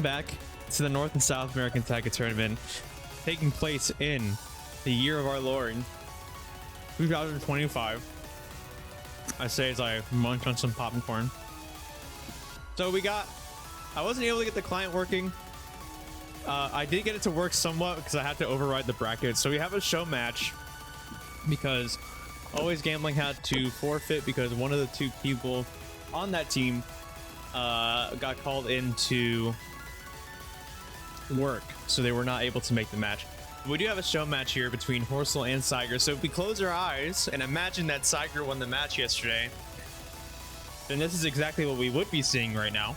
back to the North and South American Tiger Tournament taking place in the year of our Lord 2025. I say as I munch on some popcorn. So I wasn't able to get the client working. I did get it to work somewhat because I had to override the bracket. So we have a show match because Always Gambling had to forfeit because one of the two people on that team got called into work, so they were not able to make the match. We do have a show match here between Horsle and Cyger, so if we close our eyes and imagine that Cyger won the match yesterday, then this is exactly what we would be seeing right now.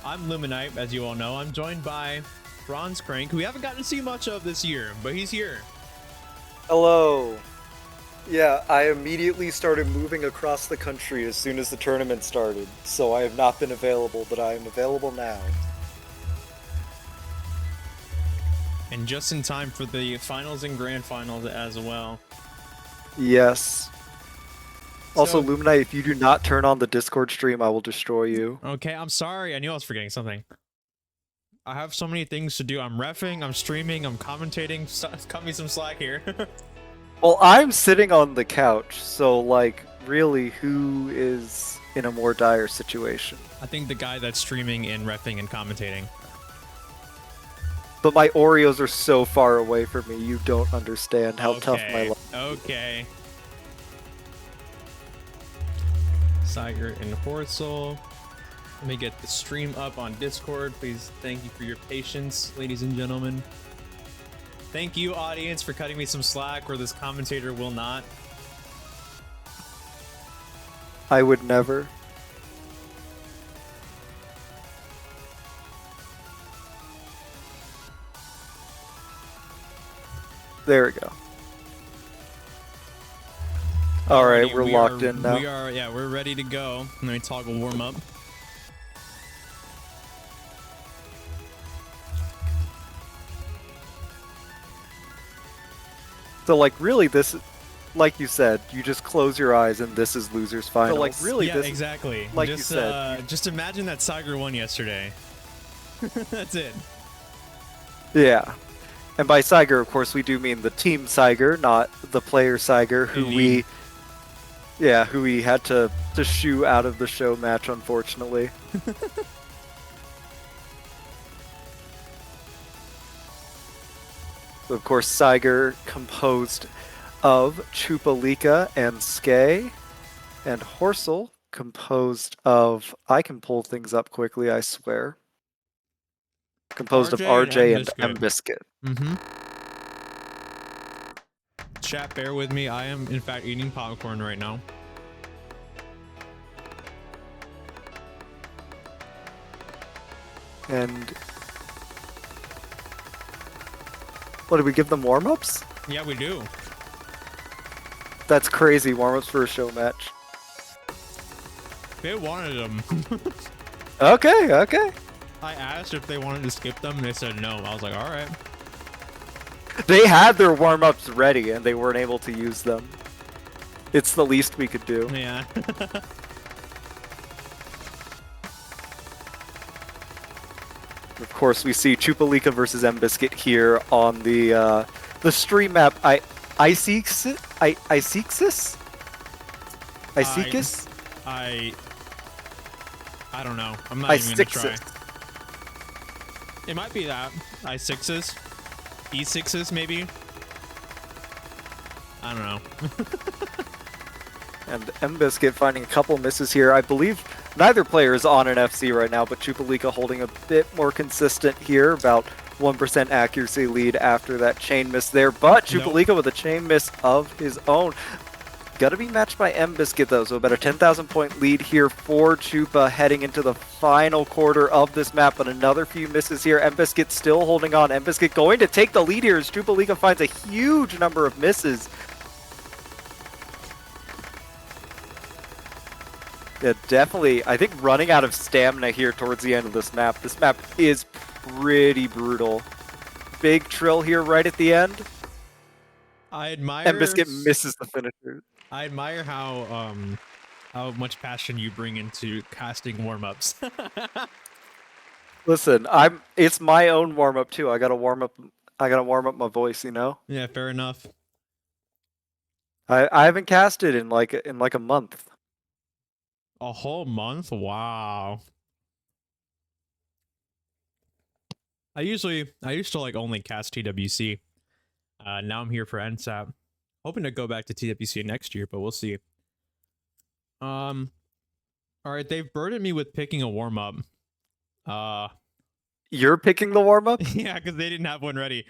I'm Luminite, as you all know. I'm joined by Bronze Crank, who we haven't gotten to see much of this year, but he's here. Hello. Yeah, I immediately started moving across the country as soon as the tournament started, so I have not been available, but I am available now. And just in time for the finals and grand finals as well. Yes. Also, So, Luminite, if you do not turn on the Discord stream, I will destroy you. Okay, I'm sorry. I knew I was forgetting something. I have so many things to do. I'm reffing, I'm streaming, I'm commentating. Cut me some slack here. Well, I'm sitting on the couch, so, like, really, who is in a more dire situation? I think the guy that's streaming and reffing and commentating. But my Oreos are so far away from me, you don't understand how tough my life is. Okay. Cyger and Horsle. Let me get the stream up on Discord. Please, thank you for your patience, ladies and gentlemen. Thank you, audience, for cutting me some slack where this commentator will not. I would never. There we go. Alright, we're locked in now. We're ready to go. Let me toggle warm up. So, like, really, this, like you said, you just close your eyes and this is losers finals. So, like, really, yeah, this, exactly. like just, you said, just imagine that Cyger won yesterday. That's it. Yeah. And by Cyger, of course, we do mean the team Cyger, not the player Cyger, who we had to shoo out of the show match, unfortunately. So, of course, Cyger composed of Chupalika and Skay, and Horsle composed of, I can pull things up quickly, I swear. Composed of RJ and M-Biscuit. Mm-hmm. Chat, bear with me. I am, in fact, eating popcorn right now. And what, did we give them warm-ups? Yeah, we do. That's crazy, warm-ups for a show match. They wanted them. Okay. I asked if they wanted to skip them, and they said no. I was like, all right. They had their warm-ups ready, and they weren't able to use them. It's the least we could do. Yeah. Of course, we see Chupalika versus M-Biscuit here on the stream map. Isexis? I don't know. I'm not even gonna try. It might be that. I6s. E6s, maybe? I don't know. And M-Biscuit finding a couple misses here. I believe neither player is on an FC right now, but Chupalika holding a bit more consistent here, about 1% accuracy lead after that chain miss there. But Chupalika with a chain miss of his own. Got to be matched by M-Biscuit though, so about a 10,000 point lead here for Chupa heading into the final quarter of this map, but another few misses here. M-Biscuit still holding on. M-Biscuit going to take the lead here as Chupalika finds a huge number of misses. Yeah, definitely. I think running out of stamina here towards the end of this map. This map is pretty brutal. Big trill here right at the end. I admire. M-Biscuit misses the finisher. I admire how much passion you bring into casting warm-ups. Listen, it's my own warm up too. I gotta warm up my voice, you know? Yeah, fair enough. I haven't casted in like a month. A whole month? Wow. I used to like only cast TWC. Now I'm here for NSATT. Hoping to go back to TWC next year, but we'll see. All right, they've burdened me with picking a warm up. You're picking the warm up? Yeah, because they didn't have one ready.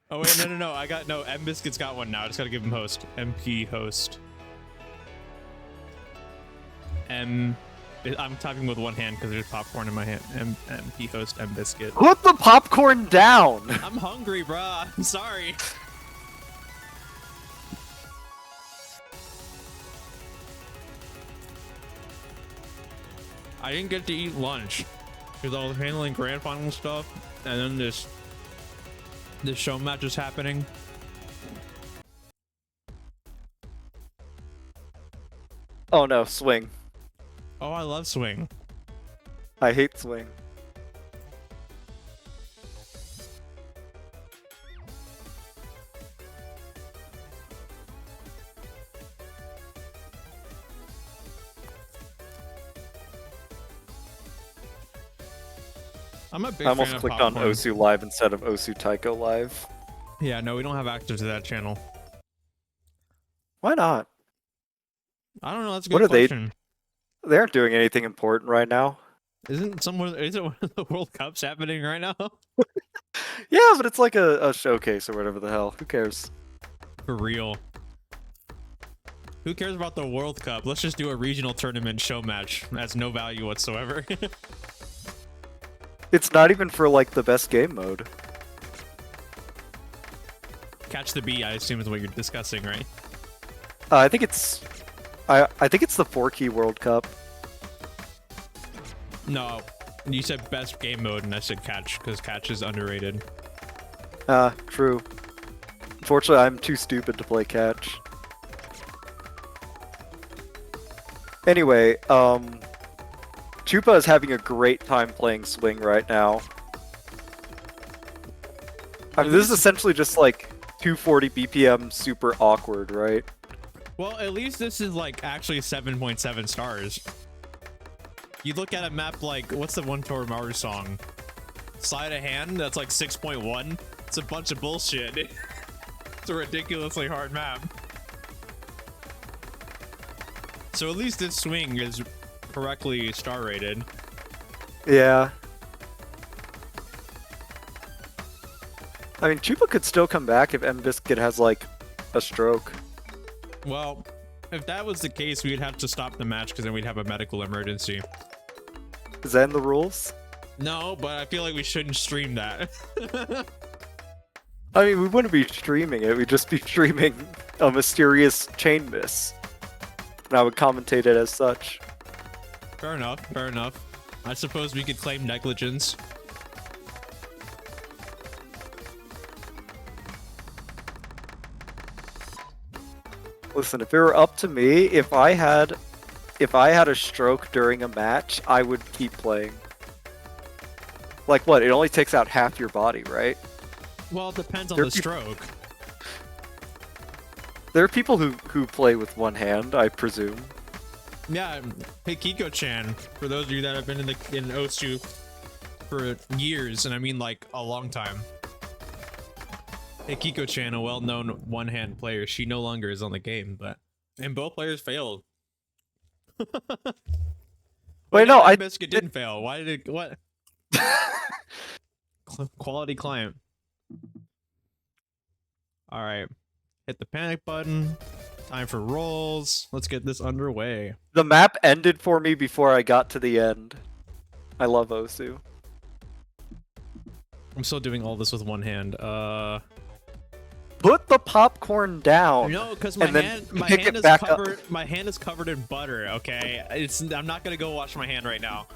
Oh wait, no. M Biscuit's got one now. I just gotta give him host. MP host. I'm typing with one hand because there's popcorn in my hand. MP host M Biscuit. Put the popcorn down. I'm hungry, bruh. I'm sorry. I didn't get to eat lunch because I was handling grand final stuff, and then this show match is happening. Oh no, swing. Oh, I love swing. I hate swing. I'm a big I almost fan of clicked on popcorn. Osu Live instead of Osu Taiko Live. Yeah, no, we don't have access to that channel. Why not? I don't know. That's a What good are they- question. They aren't doing anything important right now. Isn't one of the World Cups happening right now? Yeah, but it's like a showcase or whatever the hell. Who cares? For real. Who cares about the World Cup? Let's just do a regional tournament show match. That's no value whatsoever. It's not even for like the best game mode. Catch the bee, I assume, is what you're discussing, right? I think it's I think it's the 4-key World Cup. No, you said best game mode, and I said catch because catch is underrated. True. Unfortunately, I'm too stupid to play catch. Anyway, Chupa is having a great time playing swing right now. I mean, this is essentially just like 240 BPM super awkward, right? Well, at least this is like actually 7.7 stars. You look at a map like, what's the one Torimaru song? Sleight of Hand, that's like 6.1. It's a bunch of bullshit. It's a ridiculously hard map. So at least this swing is correctly star rated. Yeah. I mean, Chupa could still come back if M Biscuit has like a stroke. Well, if that was the case, we'd have to stop the match because then we'd have a medical emergency. Is that in the rules? No, but I feel like we shouldn't stream that. I mean, we wouldn't be streaming it. We'd just be streaming a mysterious chain miss. And I would commentate it as such. Fair enough, fair enough. I suppose we could claim negligence. Listen, if it were up to me, if I had a stroke during a match, I would keep playing. Like what? It only takes out half your body, right? Well, it depends on There the are peop- stroke. There are people who play with one hand, I presume. Yeah, hey Kiko-chan, for those of you that have been in Osu for years, and I mean like a long time. Hey Kiko-chan, a well-known one-hand player, she no longer is on the game, and both players failed. Wait, no, I Biscuit didn't fail. Why did it? What? Quality client. All right, hit the panic button. Time for rolls. Let's get this underway. The map ended for me before I got to the end. I love Osu. I'm still doing all this with one hand. Put the popcorn down. No, because my and then hand pick it is back up. covered. My hand is covered in butter. Okay, I'm not gonna go wash my hand right now.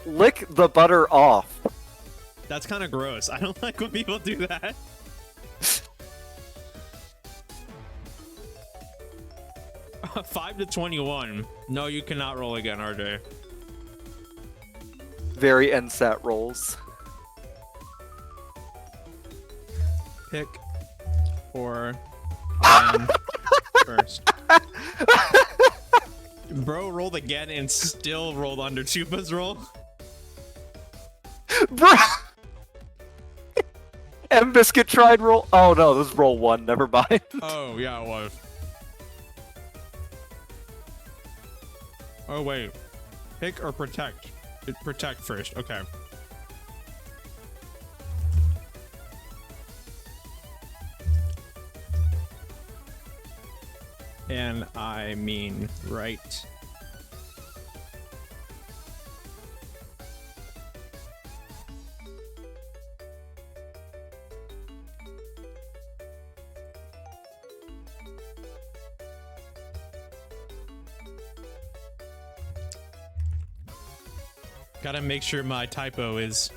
Lick the butter off. That's kind of gross. I don't like when people do that. $5 to 21. No, you cannot roll again, RJ. Very NSATT rolls. Pick or ban first. Bro rolled again and still rolled under Chupa's roll. Bro! M-Biscuit tried roll. Oh no, this is roll 1, never mind. Oh, yeah, it was. Oh, wait. Pick or protect? Protect first, okay. And I mean right. Gotta make sure my typo is...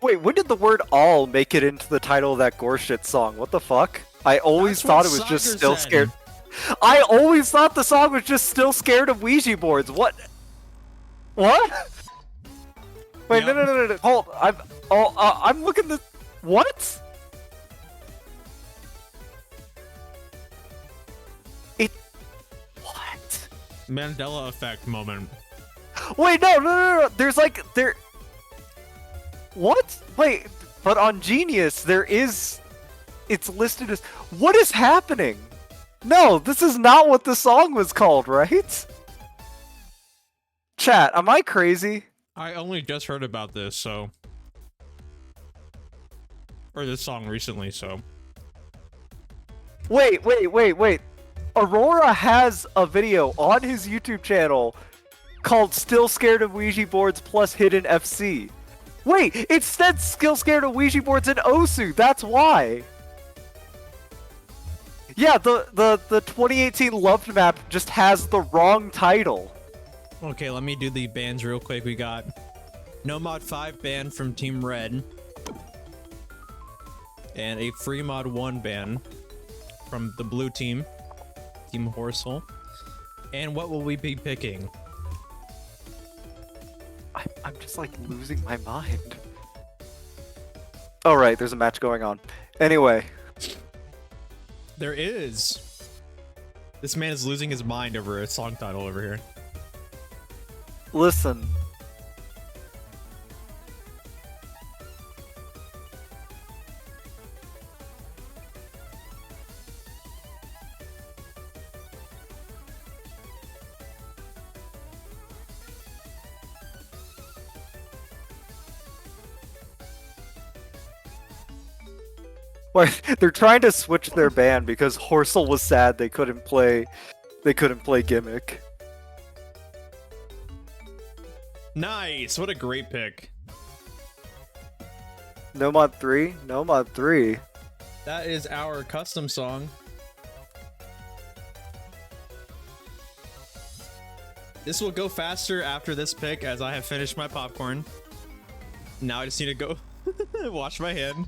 Wait, when did the word all make it into the title of that Goreshit song? What the fuck? I always thought it was just still scared. I always thought the song was just still scared of Ouija boards. What? What? Wait, Yep. no. Hold. I'm looking this. What? What? Mandela effect moment. Wait, no. There's like there. What? Wait, but on Genius there is. It's listed as. What is happening? No, this is not what the song was called, right? Chat, am I crazy? I only just heard about this, so... Or this song recently, so... Wait. Aurora has a video on his YouTube channel called Still Scared of Ouija Boards plus Hidden FC. Wait, it said Still Scared of Ouija Boards in Osu, that's why! Yeah, the 2018 Loved map just has the wrong title. Okay, let me do the bans real quick. We got No Mod 5 ban from Team Red. And a Free Mod 1 ban from the blue team, Team Horsle. And what will we be picking? I'm just like losing my mind. Oh right, there's a match going on. Anyway. There is. This man is losing his mind over a song title over here. Listen. Wait, they're trying to switch their band because Horsle was sad they couldn't play Gimmick. Nice! What a great pick. No Mod 3? No Mod 3. That is our custom song. This will go faster after this pick as I have finished my popcorn. Now I just need to go wash my hand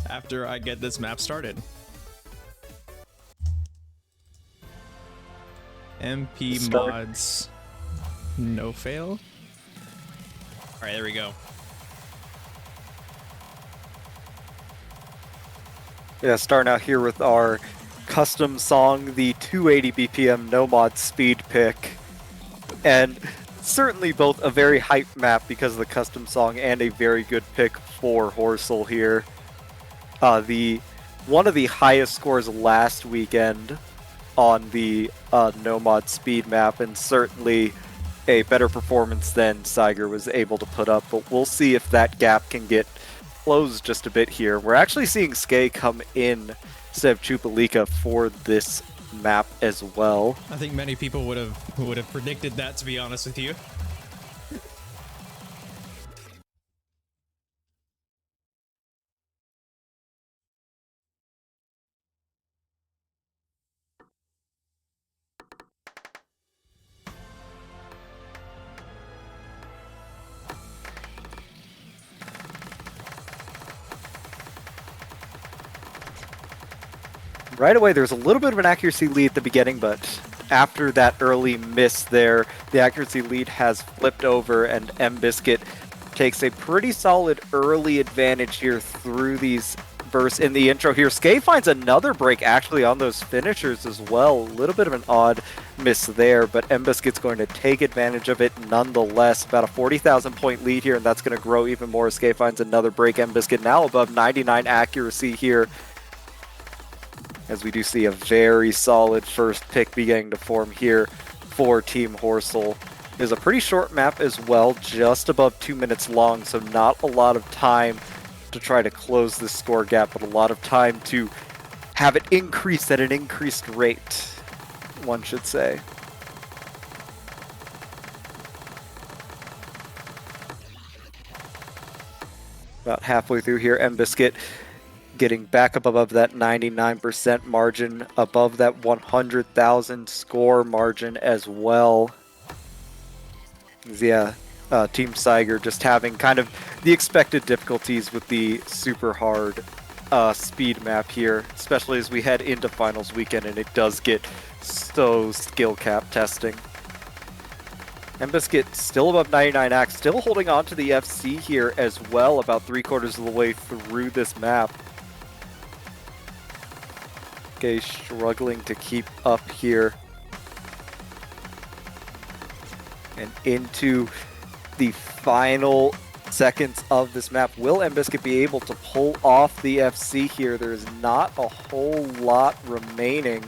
after I get this map started. MP mods. No fail. Alright, there we go. Yeah, starting out here with our custom song, the 280 BPM no mod speed pick. And certainly both a very hype map because of the custom song and a very good pick for Horsle here. One of the highest scores last weekend on the no mod speed map, and certainly a better performance than Cyger was able to put up, but we'll see if that gap can get closed just a bit here. We're actually seeing Skay come in instead of Chupalika for this map as well. I think many people would have predicted that, to be honest with you. Right away, there's a little bit of an accuracy lead at the beginning, but after that early miss there, the accuracy lead has flipped over, and M-Biscuit takes a pretty solid early advantage here through these bursts in the intro here. Skay finds another break actually on those finishers as well. A little bit of an odd miss there, but M-Biscuit's going to take advantage of it nonetheless. About a 40,000 point lead here, and that's going to grow even more. Skay finds another break. M-Biscuit now above 99 accuracy here, as we do see a very solid first pick beginning to form here for Team Horsle. Is a pretty short map as well, just above 2 minutes long, so not a lot of time to try to close this score gap, but a lot of time to have it increase at an increased rate, one should say. About halfway through here, M-Biscuit getting back up above that 99% margin, above that 100,000 score margin as well. Yeah, Team Cyger just having kind of the expected difficulties with the super hard speed map here, especially as we head into finals weekend and it does get so skill cap testing. M-Biscuit still above 99 AC, still holding on to the FC here as well, about 3/4 of the way through this map. Okay, struggling to keep up here. And into the final seconds of this map. Will M-Biscuit be able to pull off the FC here? There's not a whole lot remaining.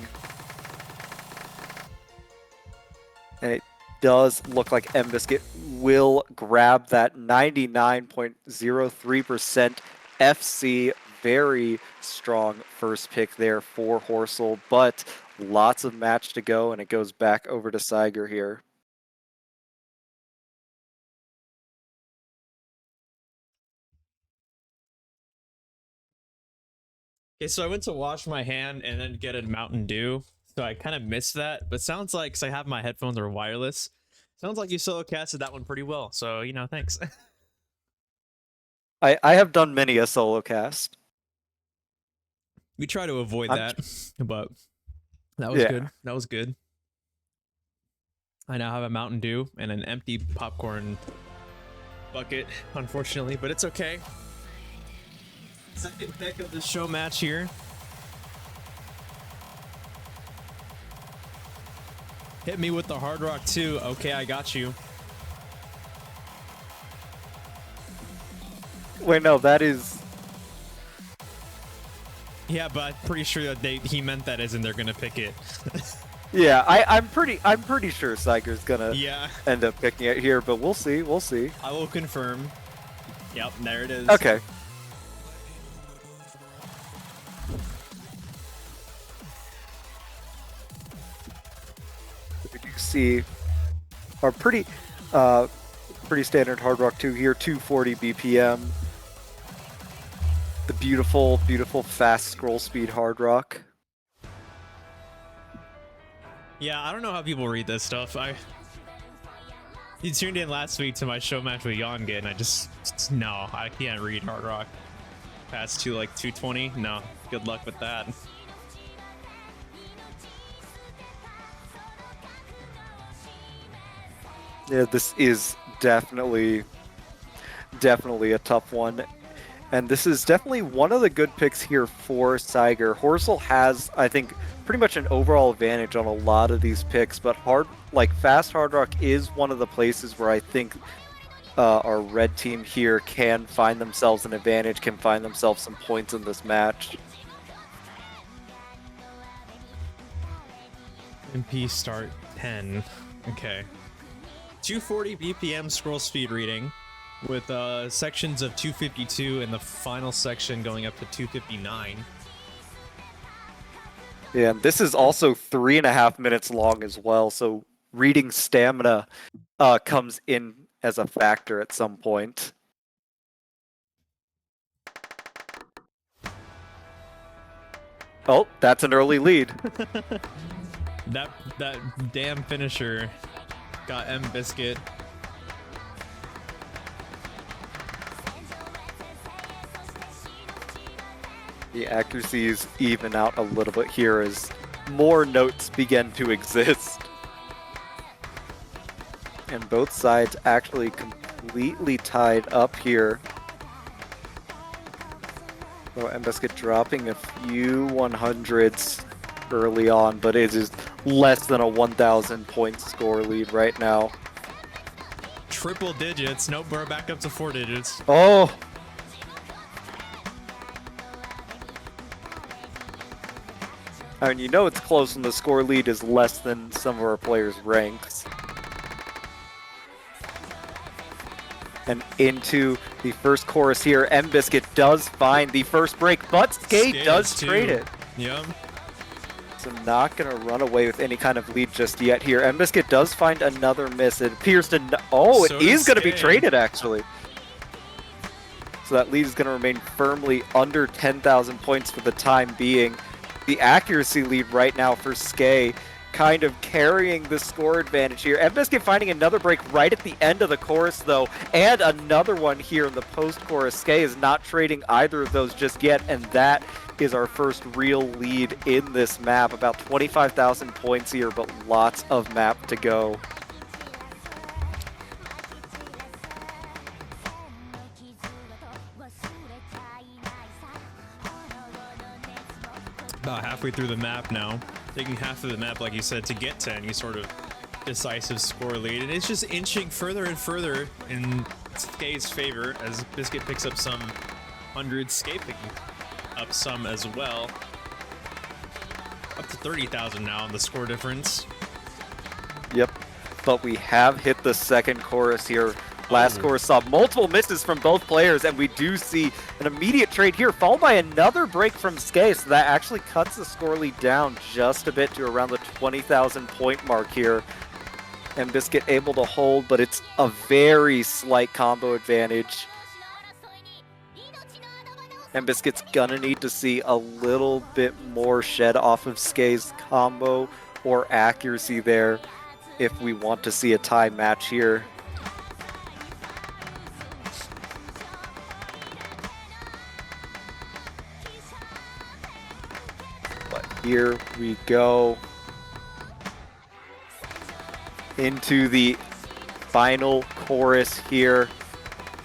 And it does look like M-Biscuit will grab that 99.03% FC. Very strong first pick there for Horsle, but lots of match to go, and it goes back over to Cyger here. Okay, so I went to wash my hand and then get a Mountain Dew, so I kind of missed that. But sounds like, because I have my headphones are wireless, sounds like you solo casted that one pretty well. So thanks. I have done many a solo cast. We try to avoid that, but that was good. That was good. I now have a Mountain Dew and an empty popcorn bucket, unfortunately, but it's okay. Second pick of the show match here. Hit me with the Hard Rock 2. Okay, I got you. Wait, no, that is... Yeah, but I'm pretty sure that he meant that as in they're gonna pick it. Yeah, I'm pretty sure Cyger's gonna end up picking it here, but we'll see, we'll see. I will confirm. Yep, there it is. Okay. We do see our pretty standard Hard Rock 2 here, 240 BPM. The beautiful, beautiful fast scroll speed Hard Rock. Yeah, I don't know how people read this stuff. You tuned in last week to my show match with Yonga, and no, I can't read Hard Rock past to like 220. No, good luck with that. Yeah, this is definitely a tough one. And this is definitely one of the good picks here for Cyger. Horsle has, I think, pretty much an overall advantage on a lot of these picks, but fast Hard Rock is one of the places where I think our red team here can find themselves an advantage, can find themselves some points in this match. MP start 10. Okay. 240 BPM scroll speed reading, with sections of 252 and the final section going up to 259. Yeah, and this is also 3.5 minutes long as well, so reading stamina comes in as a factor at some point. Oh, that's an early lead. that damn finisher got M-Biscuit. The accuracies even out a little bit here as more notes begin to exist. And both sides actually completely tied up here. So Mbiscuit dropping a few 100s early on, but it is less than a 1,000 point score lead right now. Triple digits. Nope, we're back up to 4 digits. Oh! I mean, you know it's close when the score lead is less than some of our players' ranks. And into the first chorus here, Mbiscuit does find the first break, but Skate does trade it. Yep. So not going to run away with any kind of lead just yet here. Mbiscuit does find another miss. It appears to... Oh, So it is going to be Skate. traded, actually. So that lead is going to remain firmly under 10,000 points for the time being. The accuracy lead right now for Skate kind of carrying the score advantage here. Mbiscuit finding another break right at the end of the chorus, though, and another one here in the post-chorus. Skate is not trading either of those just yet, and that is our first real lead in this map. About 25,000 points here, but lots of map to go. About halfway through the map now. Taking half of the map, like you said, to get to any sort of decisive score lead. And it's just inching further and further in Skate's favor as Biscuit picks up some hundreds, Skate picking up some as well. Up to 30,000 now in the score difference. Yep, but we have hit the second chorus here. Last chorus saw multiple misses from both players, and we do see an immediate trade here, followed by another break from Skate, so that actually cuts the score lead down just a bit to around the 20,000 point mark here. And Biscuit able to hold, but it's a very slight combo advantage. And Biscuit's gonna need to see a little bit more shed off of Skate's combo or accuracy there if we want to see a tie match here. Here we go into the final chorus here.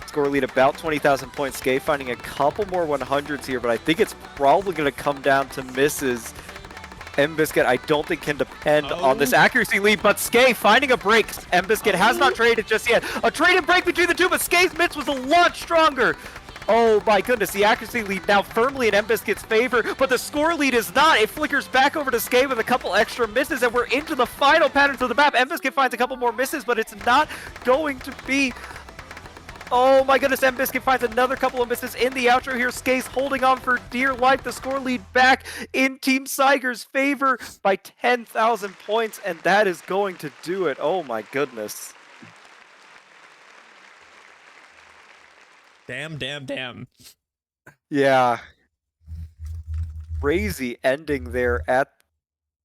Score lead about 20,000 points. Skate finding a couple more 100s here, but I think it's probably going to come down to misses. Mbiscuit, I don't think, can depend on this accuracy lead, but Skate finding a break. Mbiscuit has not traded just yet. A traded break between the two, but Skate's miss was a lot stronger. Oh my goodness, the accuracy lead now firmly in Mbiscuit's favor, but the score lead is not. It flickers back over to Skate with a couple extra misses, and we're into the final patterns of the map. Mbiscuit finds a couple more misses, but it's not going to be... Oh my goodness, Mbiscuit finds another couple of misses in the outro here. Skate's holding on for dear life. The score lead back in Team Cyger's favor by 10,000 points, and that is going to do it. Oh my goodness. Damn. Yeah. Crazy ending there at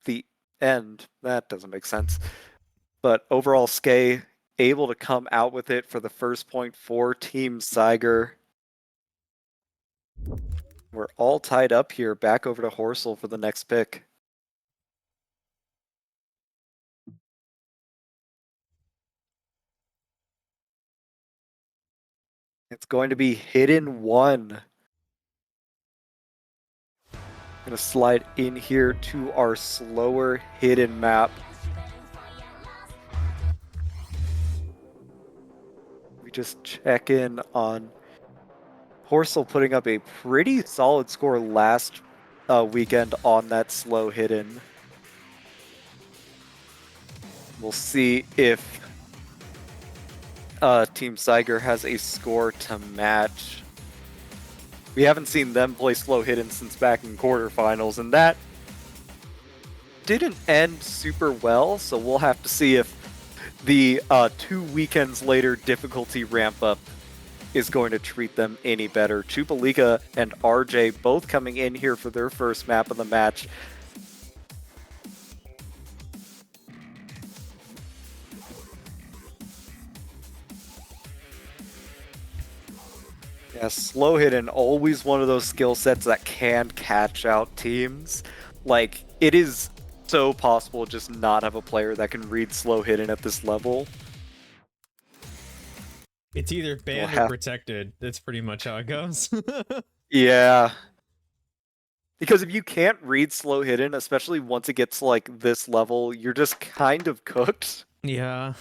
the end. That doesn't make sense. But overall, Skate able to come out with it for the first point for Team Cyger. We're all tied up here. Back over to Horsle for the next pick. It's going to be Hidden 1. Gonna slide in here to our slower hidden map. We just check in on Horsle putting up a pretty solid score last weekend on that slow hidden. We'll see if Team Cyger has a score to match. We haven't seen them play slow hidden since back in quarterfinals, and that didn't end super well, so we'll have to see if the 2 weekends later difficulty ramp up is going to treat them any better. Chupalika and RJ both coming in here for their first map of the match. Yeah, slow hidden, always one of those skill sets that can catch out teams. Like, it is so possible just not have a player that can read slow hidden at this level. It's either banned or protected. That's pretty much how it goes. Yeah. Because if you can't read slow hidden, especially once it gets like this level, you're just kind of cooked. Yeah.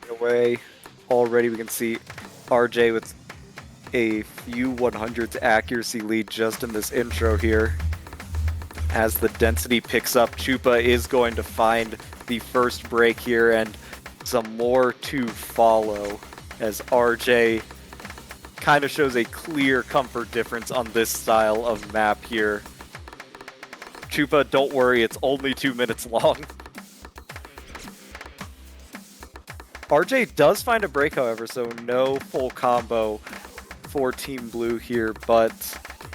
Away. Already we can see RJ with a few 100s accuracy lead just in this intro here. As the density picks up, Chupa is going to find the first break here and some more to follow as RJ kind of shows a clear comfort difference on this style of map here. Chupa, don't worry, it's only 2 minutes long. RJ does find a break, however, so no full combo for Team Blue here, but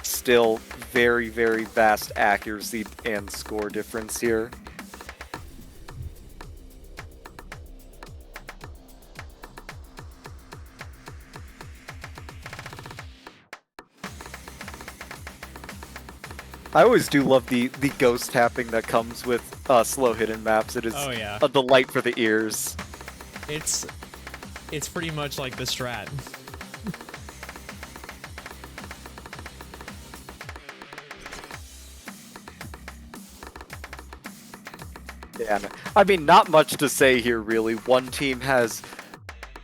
still very, very vast accuracy and score difference here. I always do love the ghost tapping that comes with slow hidden maps. It is a delight for the ears. It's pretty much like the strat. Yeah, I mean, not much to say here, really. One team has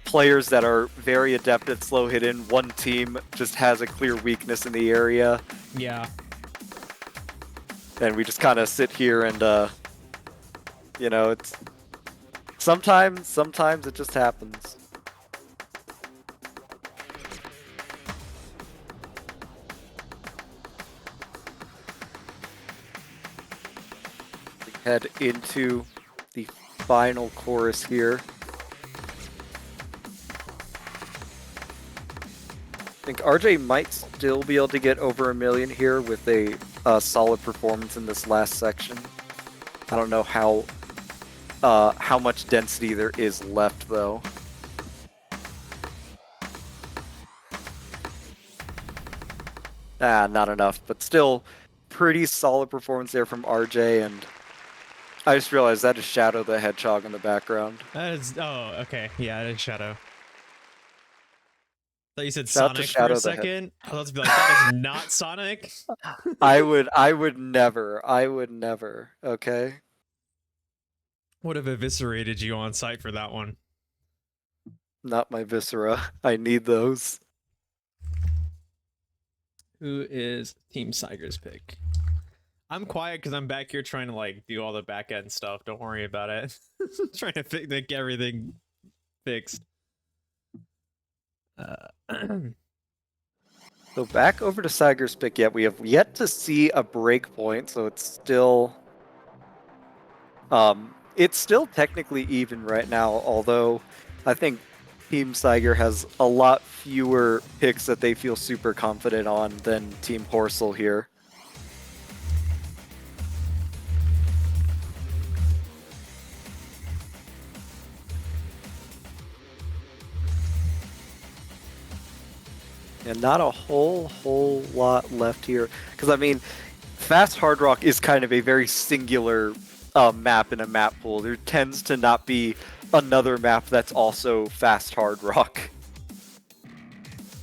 players that are very adept at slow hidden. One team just has a clear weakness in the area. Yeah. And we just kind of sit here and, you know, it's... Sometimes it just happens. We head into the final chorus here. I think RJ might still be able to get over 1 million here with a solid performance in this last section. I don't know how much density there is left, though. Not enough, but still pretty solid performance there from RJ, and I just realized that is Shadow the Hedgehog in the background. That is, oh, okay. Yeah, it is Shadow. I thought you said Shout Sonic for a second. I was about to be like, that is not Sonic. I would never, okay? Would have eviscerated you on site for that one. Not my viscera. I need those. Who is Team Cyger's pick? I'm quiet because I'm back here trying to like do all the back end stuff. Don't worry about it. Trying to get everything fixed. So back over to Cyger's pick yet. We have yet to see a break point, so it's still technically even right now, although I think Team Cyger has a lot fewer picks that they feel super confident on than Team Horsle here. And not a whole lot left here. Because, I mean, Fast Hard Rock is kind of a very singular map in a map pool. There tends to not be another map that's also Fast Hard Rock.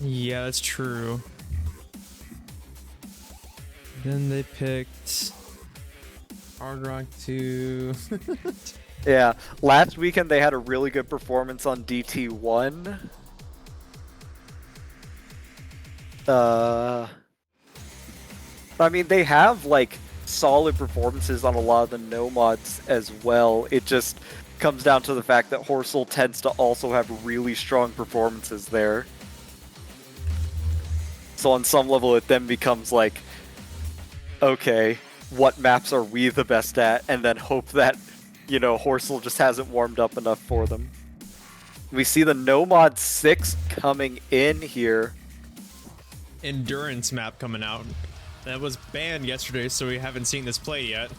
Yeah, that's true. Then they picked Hard Rock 2. Yeah, last weekend they had a really good performance on DT1. I mean, they have like solid performances on a lot of the no mods as well. It just comes down to the fact that Horsle tends to also have really strong performances there. So on some level it then becomes like, okay, what maps are we the best at? And then hope that, you know, Horsle just hasn't warmed up enough for them. We see the no mod 6 coming in here. Endurance map coming out. That was banned yesterday, so we haven't seen this play yet.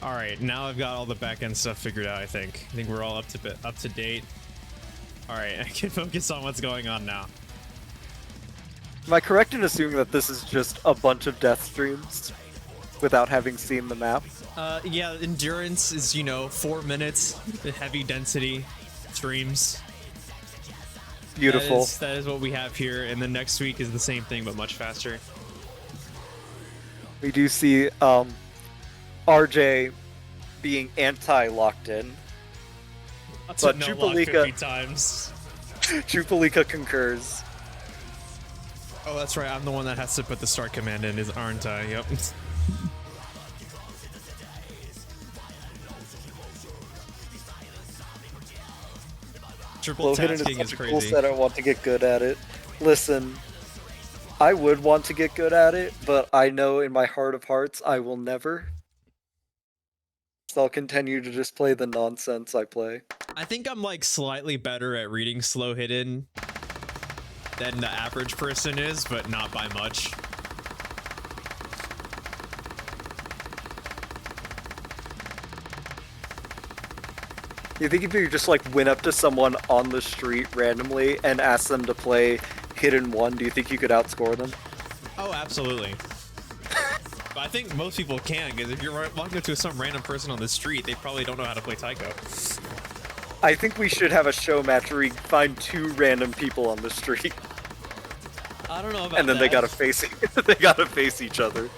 All right, now I've got all the back end stuff figured out. I think we're all up to date. All right, I can focus on what's going on now. Am I correct in assuming that this is just a bunch of death streams without having seen the map? Yeah, endurance is, you know, 4 minutes, the heavy density streams. Beautiful. That is what we have here, and then next week is the same thing but much faster. We do see RJ being anti-locked in. But no lock 50 times. Chupalika concurs. Oh, that's right. I'm the one that has to put the start command in, aren't I? Yep. Triple tasking is crazy. Cool set. I want to get good at it. Listen, I would want to get good at it, but I know in my heart of hearts I will never. So I'll continue to just play the nonsense I play. I think I'm like slightly better at reading slow hidden than the average person is, but not by much. You think if you just like went up to someone on the street randomly and asked them to play Hidden 1, do you think you could outscore them? Oh, absolutely. But I think most people can, because if you're walking up to some random person on the street, they probably don't know how to play Taiko. I think we should have a show match where we find 2 random people on the street. I don't know about that. And then they gotta face they gotta face each other.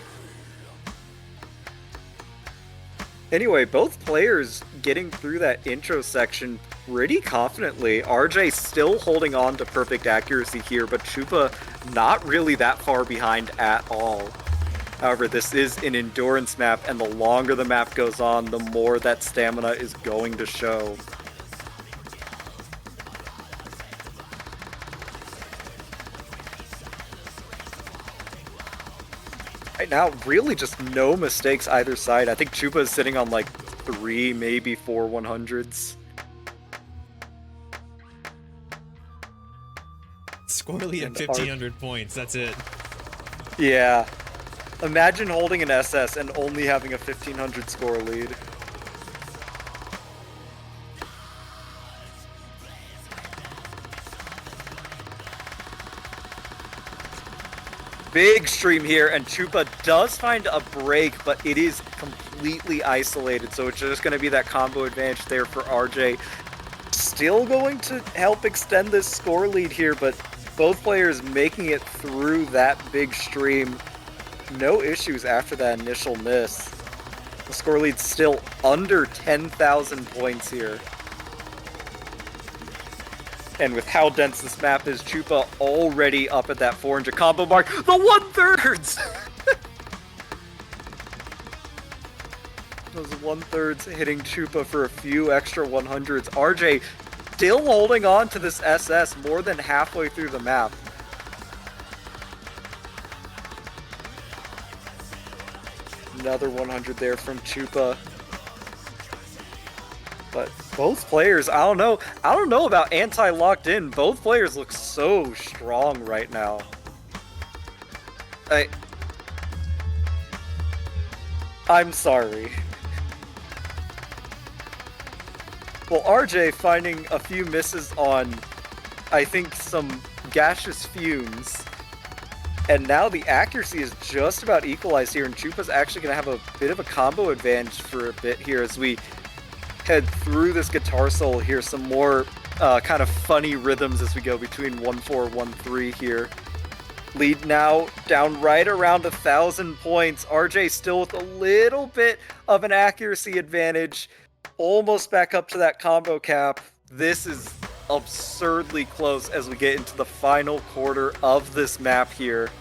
Anyway, both players getting through that intro section pretty confidently. RJ still holding on to perfect accuracy here, but Chupa not really that far behind at all. However, this is an endurance map, and the longer the map goes on, the more that stamina is going to show. Right now, really just no mistakes either side. I think Chupa is sitting on like 3, maybe 4 100s. Score lead at 1,500 points, that's it. Yeah. Imagine holding an SS and only having a 1,500 score lead. Big stream here, and Chupa does find a break, but it is completely isolated, so it's just going to be that combo advantage there for RJ. Still going to help extend this score lead here, but both players making it through that big stream. No issues after that initial miss. The score lead's still under 10,000 points here. And with how dense this map is, Chupa already up at that 400 combo mark. The 1/3s! Those 1/3s hitting Chupa for a few extra 100s. RJ still holding on to this SS more than halfway through the map. Another 100 there from Chupa. But both players, I don't know about anti-locked in. Both players look so strong right now. I'm sorry. Well, RJ finding a few misses on, I think, some gaseous fumes. And now the accuracy is just about equalized here, and Chupa's actually going to have a bit of a combo advantage for a bit here as we head through this guitar solo here. Some more kind of funny rhythms as we go between 1-4, 1-3 here. Lead now down right around 1,000 points. RJ still with a little bit of an accuracy advantage. Almost back up to that combo cap. This is absurdly close as we get into the final quarter of this map here.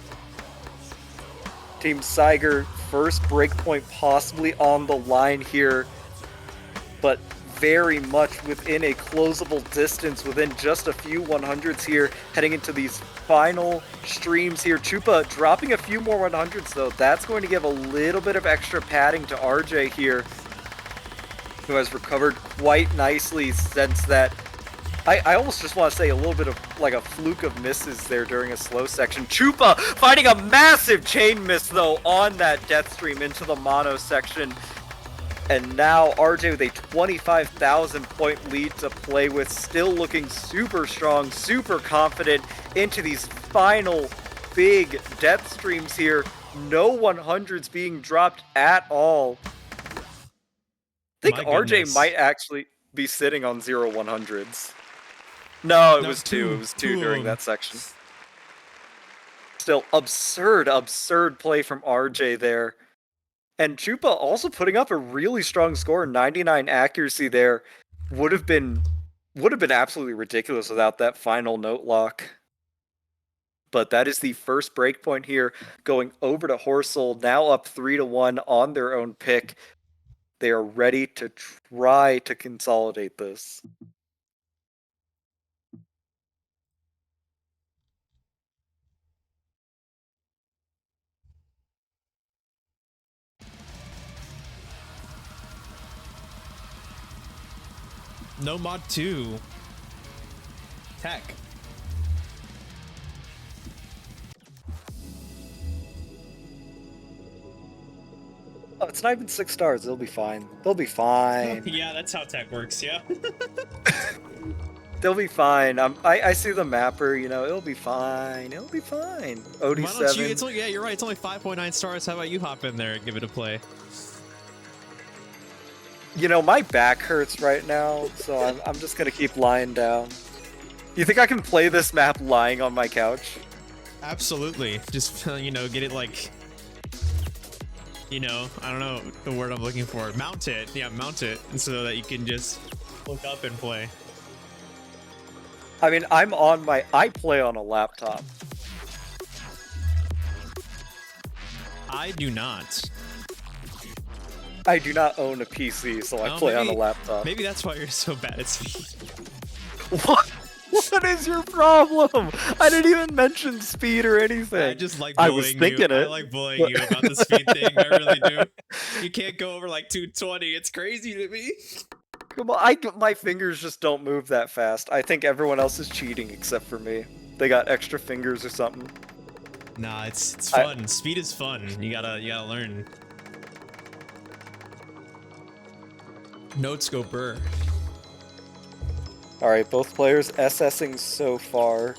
Team Cyger, first breakpoint possibly on the line here, but very much within a closable distance, within just a few 100s here, heading into these final streams here. Chupa dropping a few more 100s though. That's going to give a little bit of extra padding to RJ here, who has recovered quite nicely since that. I almost just want to say a little bit of like a fluke of misses there during a slow section. Chupa finding a massive chain miss though on that death stream into the mono section. And now RJ with a 25,000 point lead to play with, still looking super strong, super confident into these final big death streams here. No 100s being dropped at all. I think RJ might actually be sitting on 0 100s. No, it was two. It was two during that section. Still absurd play from RJ there. And Chupa also putting up a really strong score, 99 accuracy there. Would have been absolutely ridiculous without that final note lock. But that is the first breakpoint here, going over to Horsle, now up 3-1 on their own pick. They are ready to try to consolidate this. No mod 2. Tech. Oh, it's not even 6 stars. They'll be fine. They'll be fine. Yeah, that's how tech works, yeah. They'll be fine. I see the mapper, you know, it'll be fine. It'll be fine. OD7. Why don't you, it's only, yeah, you're right. It's only 5.9 stars. How about you hop in there and give it a play? You know, my back hurts right now, so I'm just gonna keep lying down. You think I can play this map lying on my couch? Absolutely. Just, you know, get it like, you know, I don't know the word I'm looking for. Mount it. Yeah, mount it. And so that you can just look up and play. I mean, I play on a laptop. I do not. I do not own a PC, so I play on a laptop. Maybe that's why you're so bad at speed. What? What is your problem? I didn't even mention speed or anything. I just like bullying I was thinking you. it. I like bullying you about the speed thing. I really do. You can't go over like 220. It's crazy to me. Come on, my fingers just don't move that fast. I think everyone else is cheating except for me. They got extra fingers or something. Nah, it's fun. Speed is fun. You gotta learn. Notes go burr. Alright, both players SSing so far.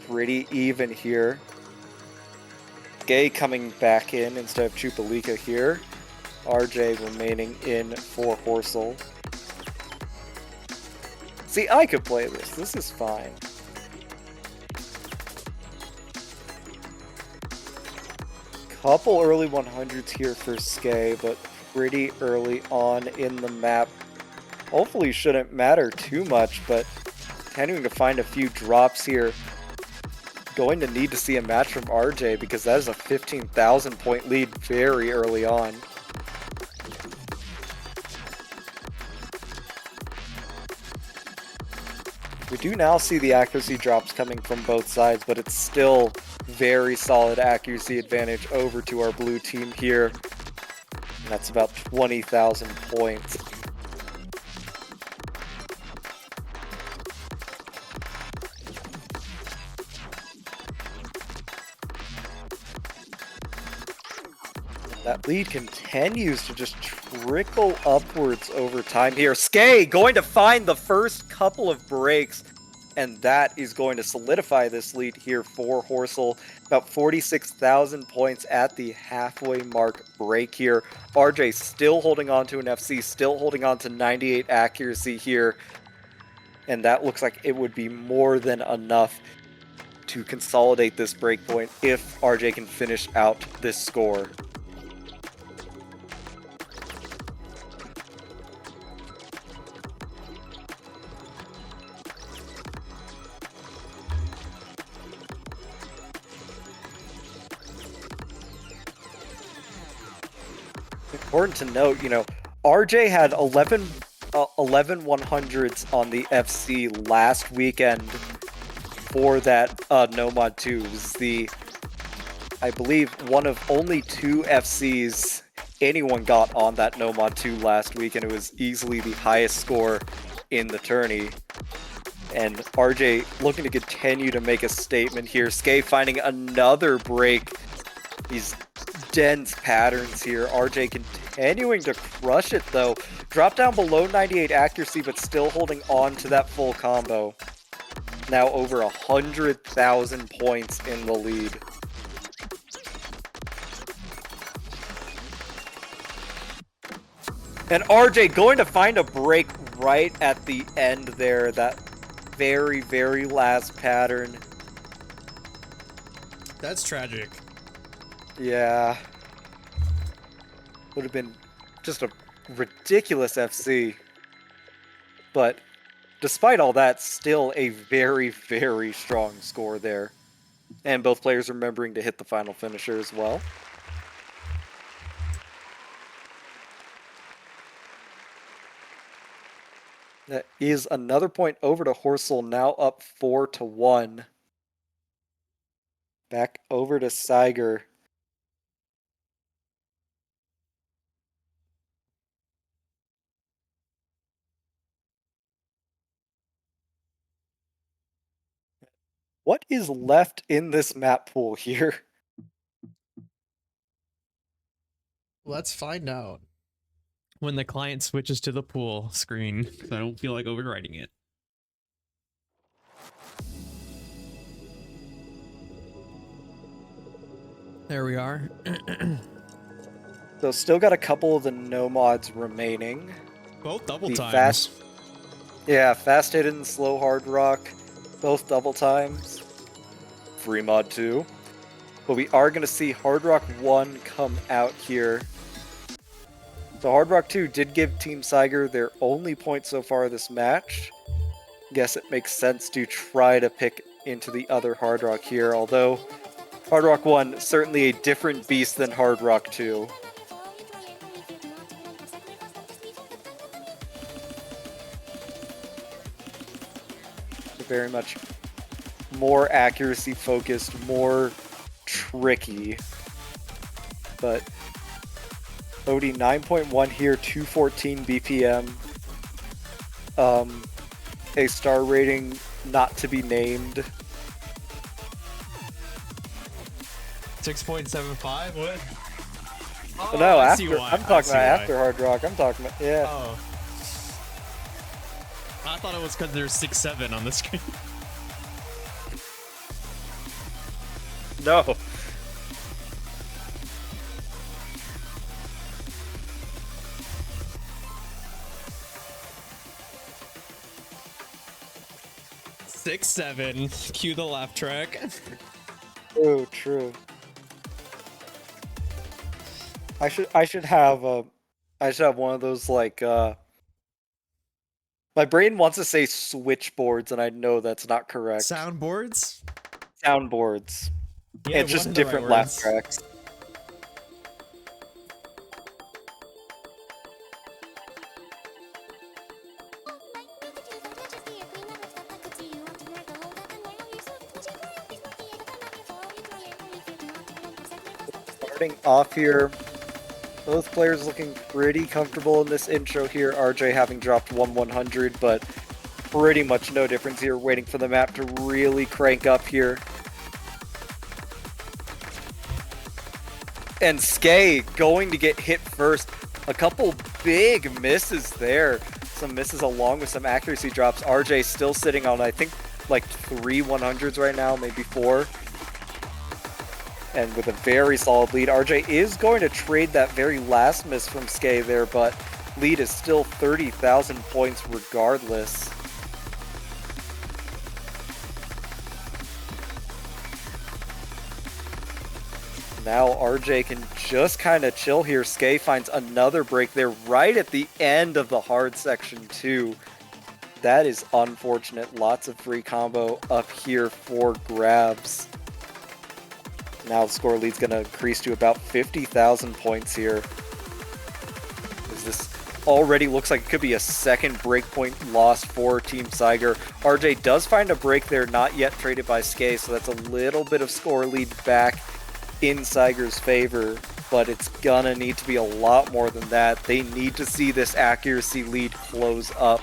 Pretty even here. Gay coming back in instead of Chupalika here. RJ remaining in for Horsle. See, I could play this. This is fine. Couple early 100s here for Skay, but pretty early on in the map. Hopefully shouldn't matter too much, but continuing to find a few drops here. Going to need to see a match from RJ because that is a 15,000 point lead very early on. We do now see the accuracy drops coming from both sides, but it's still very solid accuracy advantage over to our blue team here. And that's about 20,000 points. That lead continues to just trickle upwards over time here. Skay going to find the first couple of breaks, and that is going to solidify this lead here for Horsle. About 46,000 points at the halfway mark break here. RJ still holding on to an FC, still holding on to 98 accuracy here. And that looks like it would be more than enough to consolidate this breakpoint if RJ can finish out this score. Important to note, you know, RJ had 11 100s on the FC last weekend for that No Mod 2. It was the, I believe, one of only 2 FCs anyone got on that No Mod 2 last week, and it was easily the highest score in the tourney. And RJ looking to continue to make a statement here. Skay finding another break these dense patterns here. RJ continuing to crush it though. Drop down below 98 accuracy, but still holding on to that full combo. Now over 100,000 points in the lead. And RJ going to find a break right at the end there. That very, very last pattern. That's tragic. Yeah. Would have been just a ridiculous FC. But despite all that, still a very, very strong score there. And both players remembering to hit the final finisher as well. That is another point over to Horsle, now up 4-1. Back over to Cyger. What is left in this map pool here? Let's find out. When the client switches to the pool screen, because I don't feel like overwriting it. There we are. So still got a couple of the no mods remaining. Both double The times. Fast hidden, slow hard rock, both double times. Free mod 2. But we are going to see Hard Rock 1 come out here. So Hard Rock 2 did give Team Cyger their only point so far this match. Guess it makes sense to try to pick into the other Hard Rock here, although Hard Rock 1 certainly a different beast than Hard Rock 2. Very much more accuracy focused, more tricky. But OD 9.1 here, 214 BPM. A star rating not to be named. 6.75? What? Oh, no, I see after why. I'm talking about after Hard Rock. I'm talking about Oh. I thought it was because there's 6.7 on the screen. No. Six, 7. Cue the laugh track. Oh, true. I should have one of those like my brain wants to say switchboards and I know that's not correct. Soundboards? Soundboards. Yeah, It's just different laugh tracks. Starting off here, both players looking pretty comfortable in this intro here. RJ having dropped 100, but pretty much no difference here. Waiting for the map to really crank up here. And Skay going to get hit first. A couple big misses there. Some misses along with some accuracy drops. RJ still sitting on, I think, like 3 100s right now, maybe 4. And with a very solid lead, RJ is going to trade that very last miss from Skay there, but lead is still 30,000 points regardless. Now RJ can just kind of chill here. Skay finds another break there right at the end of the hard section too. That is unfortunate. Lots of free combo up here for grabs. Now the score lead's going to increase to about 50,000 points here. As this already looks like it could be a second breakpoint loss for Team Cyger. RJ does find a break there, not yet traded by Skay, so that's a little bit of score lead back in Cyger's favor, but it's gonna need to be a lot more than that. They need to see this accuracy lead close up.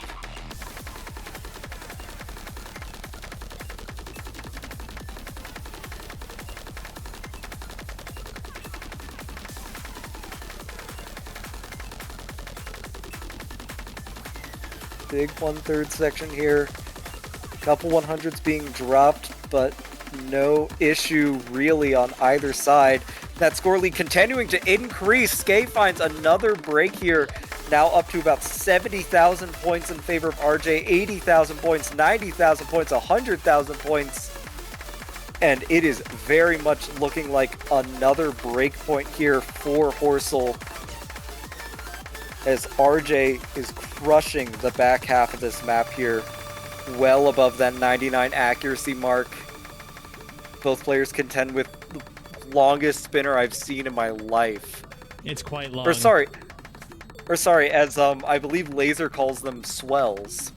Big 1/3 section here. Couple 100s being dropped, but no issue really on either side. That score lead continuing to increase. Skate finds another break here, now up to about 70,000 points in favor of RJ, 80,000 points, 90,000 points, 100,000 points. And it is very much looking like another break point here for Horsle, as RJ is crushing the back half of this map here, well above that 99 accuracy mark. Both players contend with the longest spinner I've seen in my life. It's quite long. Or sorry, as I believe Laser calls them swells.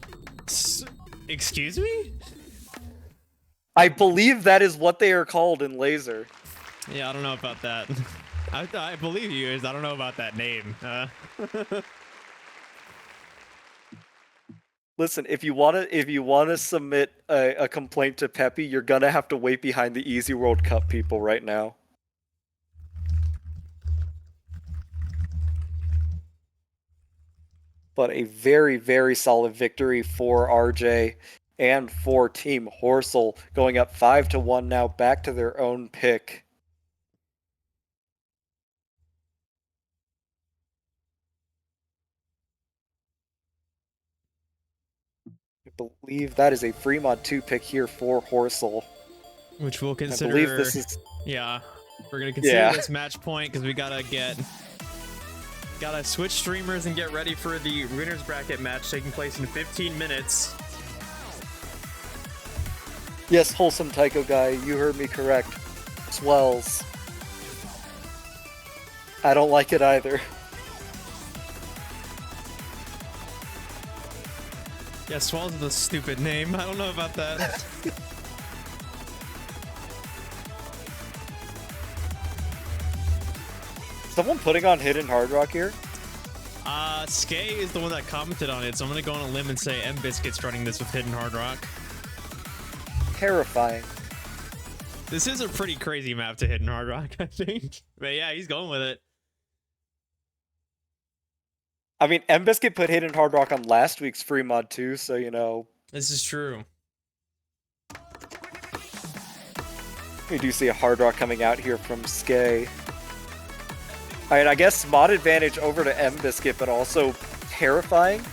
Excuse me? I believe that is what they are called in Laser. Yeah, I don't know about that. I believe you. I don't know about that name. Listen, if you wanna submit a complaint to Peppy, you're gonna have to wait behind the Easy World Cup people right now. But a very, very solid victory for RJ and for Team Horsle, going up 5-1 now, back to their own pick. I believe that is a Fremont 2 pick here for Horsle. Which we'll consider. I believe this is... Yeah, we're gonna consider this match point because we gotta switch streamers and get ready for the winners bracket match taking place in 15 minutes. Yes, Wholesome Tycho guy, you heard me correct. Swells. I don't like it either. Yeah, Swells is a stupid name. I don't know about that. Someone putting on Hidden Hard Rock here? Skay is the one that commented on it, so I'm gonna go on a limb and say M-Biscuit's running this with Hidden Hard Rock. Terrifying. This is a pretty crazy map to Hidden Hard Rock, I think. But yeah, he's going with it. I mean, M-Biscuit put Hidden Hard Rock on last week's free mod too, so you know. This is true. We do see a Hard Rock coming out here from Skay. Alright, I guess mod advantage over to M-Biscuit, but also terrifying.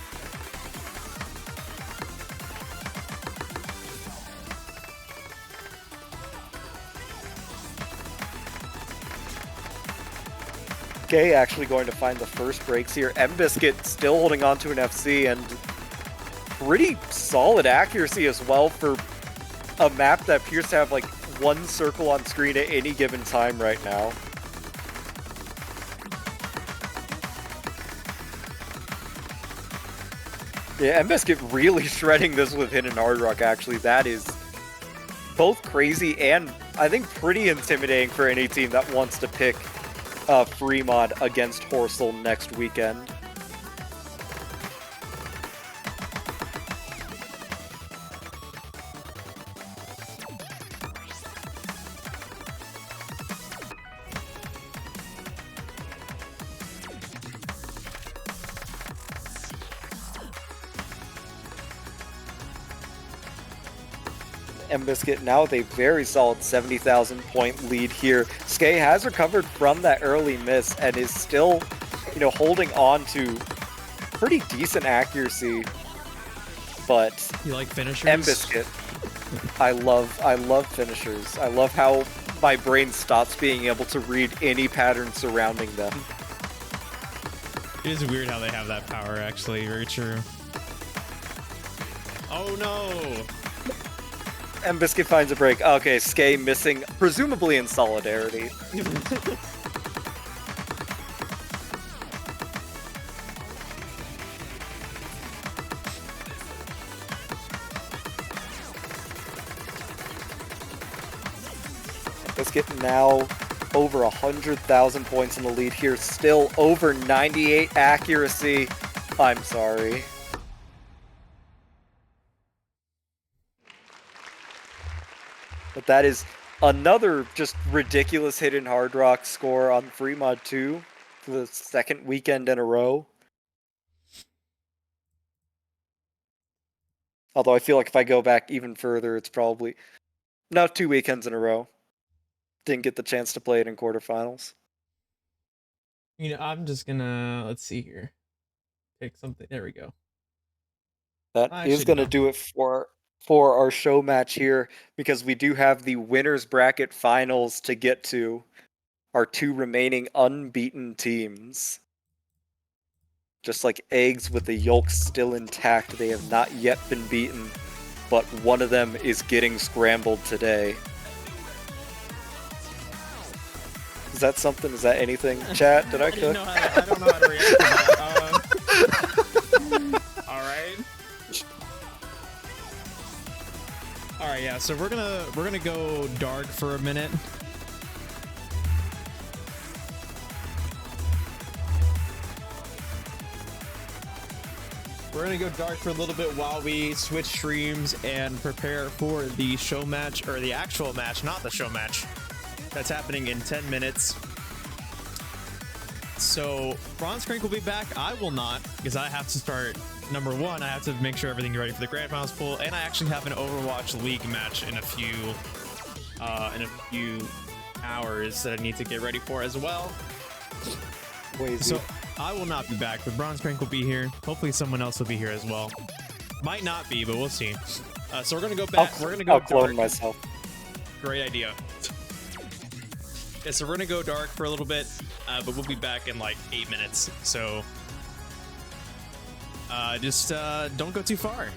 Skay actually going to find the first breaks here. M-Biscuit still holding on to an FC, and pretty solid accuracy as well for a map that appears to have like one circle on screen at any given time right now. Yeah, M-Biscuit really shredding this with Hidden Hard Rock, actually. That is both crazy and, I think, pretty intimidating for any team that wants to pick a free mod against Horsle next weekend. M-Biscuit now with a very solid 70,000 point lead here. Skay has recovered from that early miss and is still, you know, holding on to pretty decent accuracy. But you like finishers? M-Biscuit, I love finishers. I love how my brain stops being able to read any pattern surrounding them. It is weird how they have that power, actually. Very true. Oh no! M-Biscuit finds a break. Okay, Skay missing, presumably in solidarity. Biscuit now over 100,000 points in the lead here. Still over 98 accuracy. I'm sorry. But that is another just ridiculous Hidden Hard Rock score on Free Mod 2 for the second weekend in a row. Although I feel like if I go back even further, it's probably now 2 weekends in a row. Didn't get the chance to play it in quarterfinals. You know, I'm just gonna let's see here. Pick something. There we go. That is Actually, going to no. do it for our show match here, because we do have the winners bracket finals to get to. Our 2 remaining unbeaten teams. Just like eggs with the yolks still intact, they have not yet been beaten, but one of them is getting scrambled today. Is that something? Is that anything? Chat, did I cook? I don't know how to react to that. All right. All right, yeah. So we're gonna go dark for a minute. We're gonna go dark for a little bit while we switch streams and prepare for the show match, or the actual match, not the show match. That's happening in 10 minutes. So Bronze Crank will be back. I will not, because I have to start. Number one, I have to make sure everything's ready for the Grand Finals pool, and I actually have an Overwatch League match in a few hours that I need to get ready for as well. So I will not be back, but Bronze Crank will be here. Hopefully someone else will be here as well. Might not be, but we'll see. So we're gonna go back. We're gonna go I'll clone dark. myself. Great idea. Yeah, so we're gonna go dark for a little bit, but we'll be back in like 8 minutes. So just don't go too far.